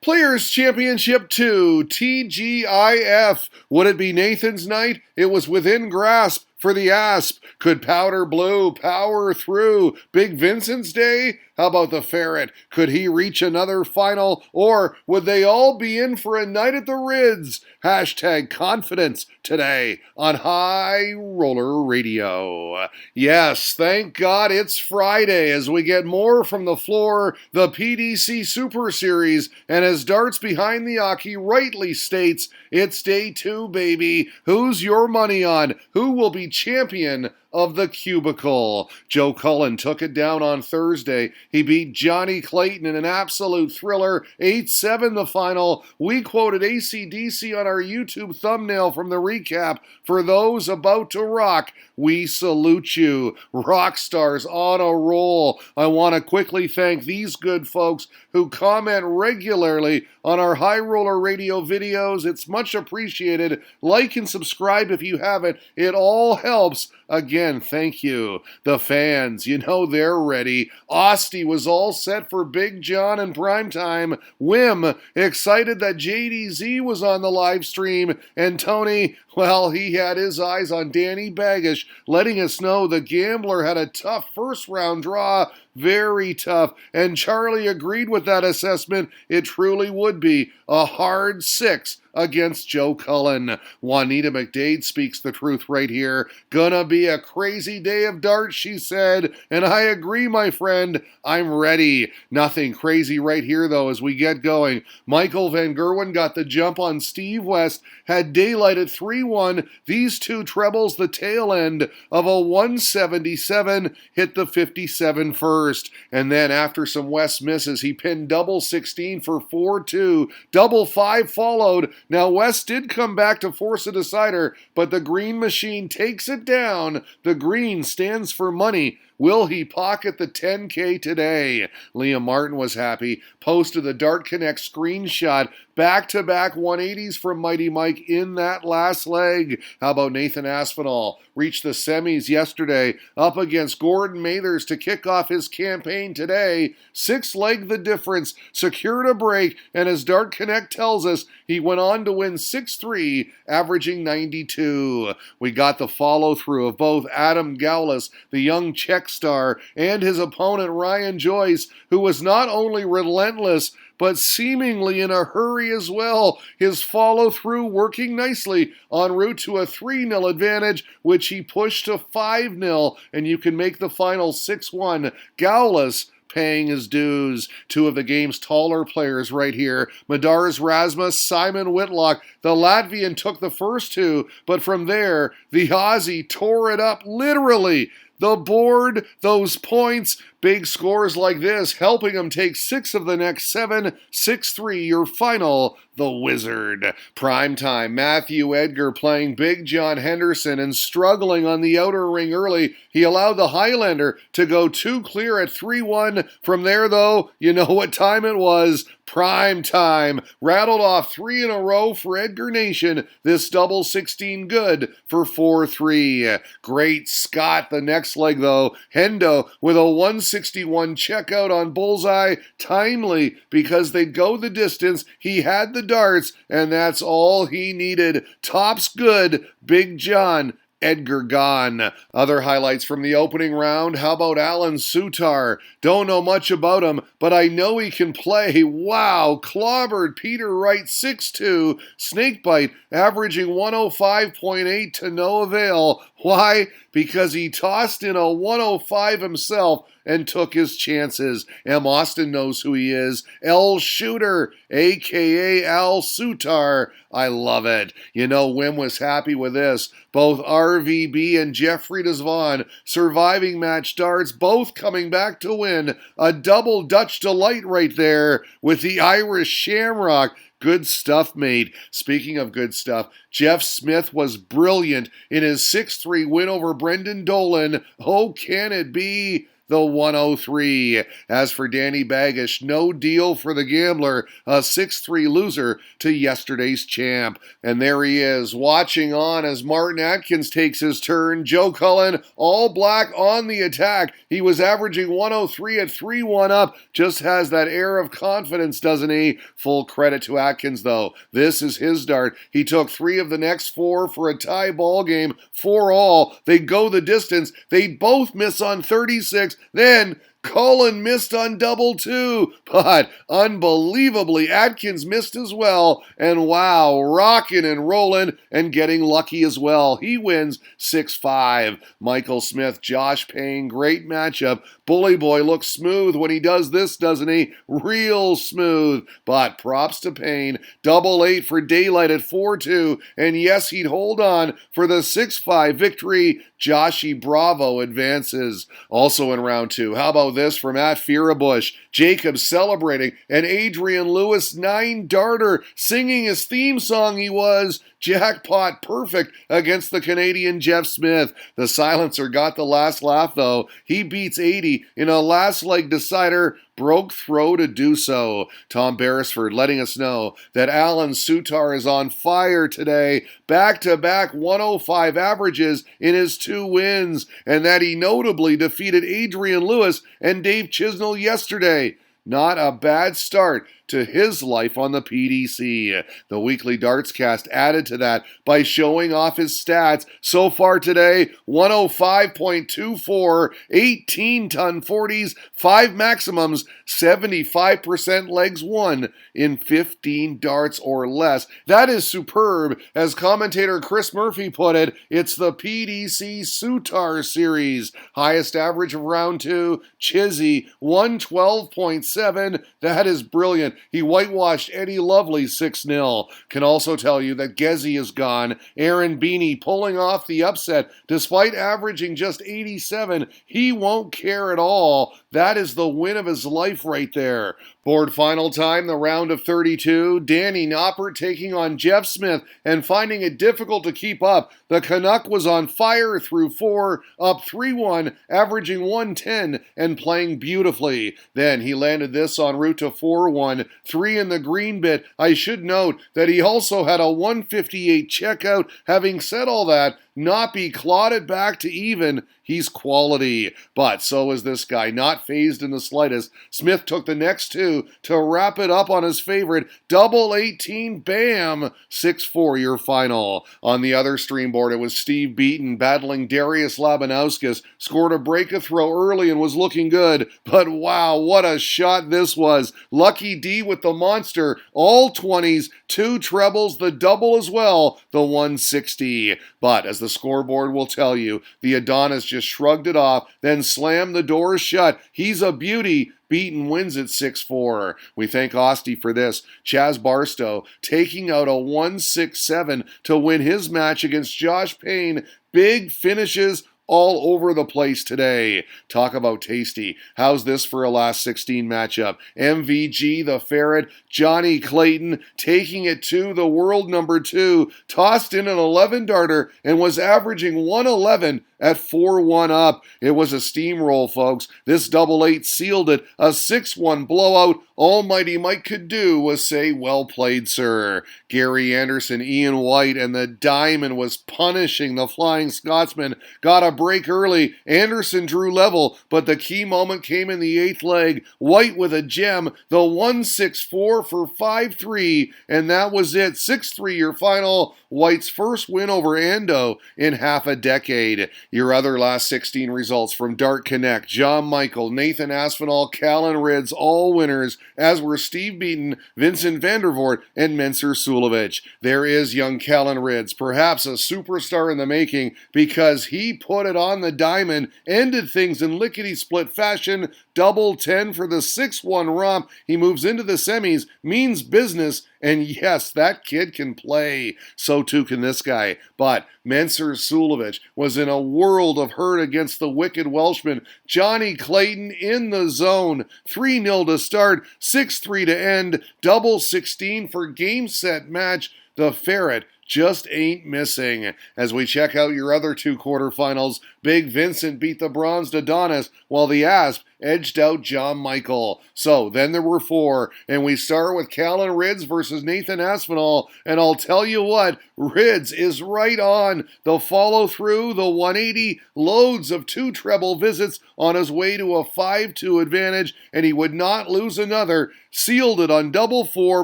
Players Championship 2, TGIF. Would it be Nathan's night? It was within grasp for the Asp. Could Powder Blue power through? Big Vincent's Day? How about the Ferret? Could he reach another final? Or would they all be in for a night at the Rids? Hashtag confidence today on High Roller Radio. Yes, thank God it's Friday as we get more from the floor, the PDC Super Series, and as Darts Behind the Hockey rightly states, it's day 2, baby. Who's your money on? Who will be champion of the cubicle? Joe Cullen took it down on Thursday. He beat Johnny Clayton in an absolute thriller, 8-7 the final. We quoted AC/DC on our YouTube thumbnail from the recap. For those about to rock, we salute you. Rock stars on a roll. I want to quickly thank these good folks who comment regularly on our High Roller Radio videos. It's much appreciated. Like and subscribe if you haven't. It all helps. Again, thank you. The fans, you know they're ready. Austie was all set for Big John in primetime. Wim, excited that JDZ was on the live stream. And Tony, well, he had his eyes on Danny Baggish, letting us know the Gambler had a tough first round draw. Very tough. And Charlie agreed with that assessment. It truly would be a hard 6 against Joe Cullen. Juanita McDade speaks the truth right here. Gonna be a crazy day of darts, she said. And I agree, my friend. I'm ready. Nothing crazy right here, though, as we get going. Michael Van Gerwen got the jump on Steve West, had daylight at 3-1. These two trebles the tail end of a 177, hit the 57 first. And then after some West misses, he pinned double 16 for 4-2. Double 5 followed. Now, West did come back to force a decider, but the green machine takes it down. The green stands for money. Will he pocket the 10K today? Liam Martin was happy, posted the Dart Connect screenshot. Back-to-back 180s from Mighty Mike in that last leg. How about Nathan Aspinall? Reached the semis yesterday up against Gordon Mathers to kick off his campaign today. 6-leg the difference, secured a break, and as Dart Connect tells us, he went on to win 6-3, averaging 92. We got the follow-through of both Adam Gaulis, the young Czech star, and his opponent Ryan Joyce, who was not only relentless, but seemingly in a hurry as well. His follow-through working nicely en route to a 3-0 advantage, which he pushed to 5-0, and you can make the final 6-1. Gaulis paying his dues. Two of the game's taller players right here. Madars Rasmus, Simon Whitlock. The Latvian took the first two, but from there, the Aussie tore it up literally. The board, those points, big scores like this, helping him take 6 of the next 7, 6-3, your final, the Wizard. Primetime, Matthew Edgar playing Big John Henderson and struggling on the outer ring early. He allowed the Highlander to go 2 clear at 3-1. From there, though, you know what time it was. Prime time. Rattled off 3 in a row for Edgar Nation. This double 16 good for 4-3. Great Scott the next leg, though. Hendo with a 161 checkout on Bullseye. Timely because they'd go the distance. He had the darts, and that's all he needed. Tops good. Big John Edgar gone. Other highlights from the opening round. How about Alan Sutar? Don't know much about him, but I know he can play. Wow, clobbered Peter Wright 6-2. Snakebite averaging 105.8 to no avail. Why? Because he tossed in a 105 himself and took his chances. M. Austin knows who he is. L. Shooter, a.k.a. Al Sutar. I love it. You know, Wim was happy with this. Both RVB and Jeffrey Desvaughn surviving match darts, both coming back to win. A double Dutch delight right there with the Irish Shamrock. Good stuff, mate. Speaking of good stuff, Jeff Smith was brilliant in his 6-3 win over Brendan Dolan. Oh, can it be? the 103. As for Danny Baggish, no deal for the gambler, a 6-3 loser to yesterday's champ. And there he is, watching on as Martin Atkins takes his turn. Joe Cullen, all black on the attack. He was averaging 103 at 3-1 up. Just has that air of confidence, doesn't he? Full credit to Atkins, though. This is his dart. He took 3 of the next 4 for a tie ball game. 4 all. They go the distance. They both miss on 36. Then Cullen missed on double too, but unbelievably Atkins missed as well, and wow, rocking and rolling and getting lucky as well. He wins 6-5. Michael Smith, Josh Payne, great matchup. Bully Boy looks smooth when he does this, doesn't he? Real smooth, but props to Payne. Double 8 for Daylight at 4-2, and yes, he'd hold on for the 6-5 victory. Joshy Bravo advances. Also in round 2, how about this from Matt Firabush? Jacob celebrating, and Adrian Lewis 9-darter singing his theme song. He was jackpot perfect against the Canadian Jeff Smith. The silencer got the last laugh, though. He beats 80 in a last leg decider. Broke throw to do so. Tom Beresford letting us know that Alan Sutar is on fire today. Back-to-back 105 averages in his 2 wins, and that he notably defeated Adrian Lewis and Dave Chisnell yesterday. Not a bad start to his life on the PDC. The weekly darts cast added to that by showing off his stats. So far today, 105.24, 18-ton 40s, 5 maximums, 75% legs won in 15 darts or less. That is superb. As commentator Chris Murphy put it, it's the PDC Sutar series. Highest average of round 2, Chizzy, 112.7. That is brilliant. He whitewashed Eddie Lovely 6-0. Can also tell you that Gezi is gone. Aaron Beanie pulling off the upset despite averaging just 87. He won't care at all. That is the win of his life right there. Board final time, the round of 32. Danny Noppert taking on Jeff Smith and finding it difficult to keep up. The Canuck was on fire through 4, up 3-1, averaging 110 and playing beautifully. Then he landed this en route to 4-1, 3 in the green bit. I should note that he also had a 158 checkout. Having said all that, Noppy clawed it back to even. He's quality. But so is this guy, not fazed in the slightest. Smith took the next 2 to wrap it up on his favorite. Double 18, bam! 6-4 your final. On the other stream board, it was Steve Beaton battling Darius Labanauskas. Scored a break-a-throw early and was looking good. But wow, what a shot this was. Lucky D with the monster. All 20s, 2 trebles, the double as well, the 160. But as the scoreboard will tell you, the Adonis just shrugged it off, then slammed the doors shut. He's a beauty. Beaton wins it 6-4. We thank Ostie for this. Chaz Barstow taking out a 167 to win his match against Josh Payne. Big finishes all over the place today. Talk about tasty. How's this for a last 16 matchup? MVG, the Ferret, Johnny Clayton taking it to the world number 2, tossed in an 11-darter and was averaging 111 at 4-1 up. It was a steamroll, folks. This double 8 sealed it. A 6-1 blowout. Almighty Mike could do was say, well played, sir. Gary Anderson, Ian White, and the Diamond was punishing the Flying Scotsman. Got a break early. Anderson drew level, but the key moment came in the 8th leg. White with a gem. The 164 for 5-3, and that was it. 6-3 your final. White's first win over Ando in half a decade. Your other last 16 results from Dart Connect: John Michael, Nathan Aspinall, Callan Rids, all winners, as were Steve Beaton, Vincent Vandervoort, and Menser Sulovich. There is young Callan Rids, perhaps a superstar in the making, because he put it on the diamond, ended things in lickety-split fashion, double 10 for the 6-1 romp. He moves into the semis, means business, and yes, that kid can play. So too can this guy. But Menser Sulovich was in a world of hurt against the wicked Welshman. Johnny Clayton in the zone. 3-0 to start, 6-3 to end, double 16 for game, set, match. The Ferret, just ain't missing. As we check out your other two quarterfinals, Big Vincent beat the bronzed Adonis, while the Asp edged out John Michael. So then there were four, and we start with Callan Rids versus Nathan Aspinall, and I'll tell you what, Rids is right on. The follow through, the 180, loads of two treble visits on his way to a 5-2 advantage, and he would not lose another. Sealed it on double four.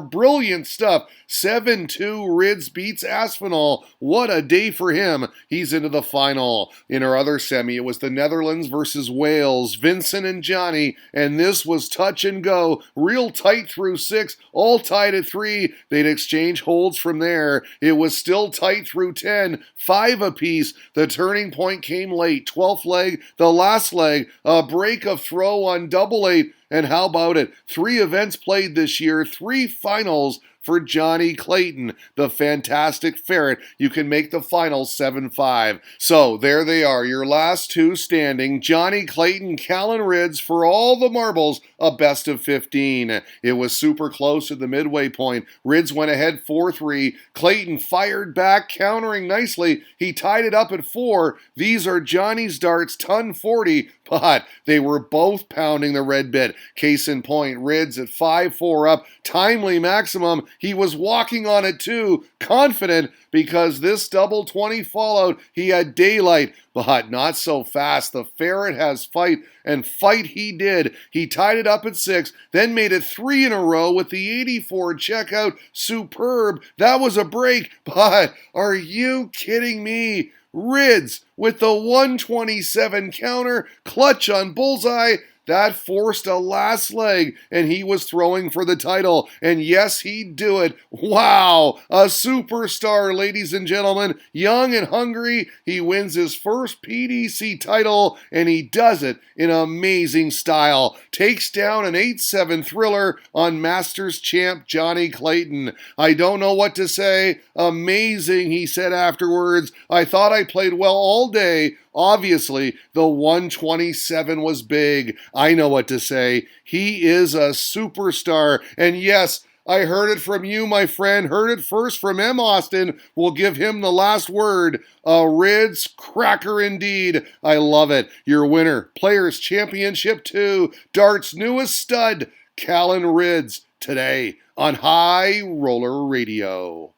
Brilliant stuff. 7-2 Rids beats Aspinall. What a day for him. He's into the final. In our other semi, it was the Netherlands versus Wales. Vincent and Johnny, and this was touch and go. Real tight through 6, all tied at 3. They'd exchange holds from there. It was still tight through 10, 5 apiece. The turning point came late. 12th leg, the last leg, a break of throw on double 8. And how about it? 3 events played this year, 3 finals for Johnny Clayton, the fantastic ferret. You can make the final 7-5. So there they are, your last two standing. Johnny Clayton, Callan Rids, for all the marbles, a best of 15. It was super close at the midway point. Rids went ahead 4-3. Clayton fired back, countering nicely. He tied it up at 4. These are Johnny's darts, ton 40, but they were both pounding the red bit. Case in point, Rids at 5-4 up, timely maximum. He was walking on it too, confident, because this double 20 fallout, he had daylight, but not so fast. The ferret has fight, and fight he did. He tied it up at 6, then made it 3 in a row with the 84 checkout. Superb. That was a break, but are you kidding me? Rids with the 127 counter, clutch on bullseye. That forced a last leg, and he was throwing for the title. And yes, he'd do it. Wow, a superstar, ladies and gentlemen. Young and hungry, he wins his first PDC title, and he does it in amazing style. Takes down an 8-7 thriller on Masters champ Johnny Clayton. I don't know what to say. Amazing, he said afterwards. I thought I played well all day. Obviously, the 127 was big. I know what to say. He is a superstar. And yes, I heard it from you, my friend. Heard it first from M. Austin. We'll give him the last word. A Rids cracker indeed. I love it. Your winner, Players Championship 2, Dart's newest stud, Callan Rids, today on High Roller Radio.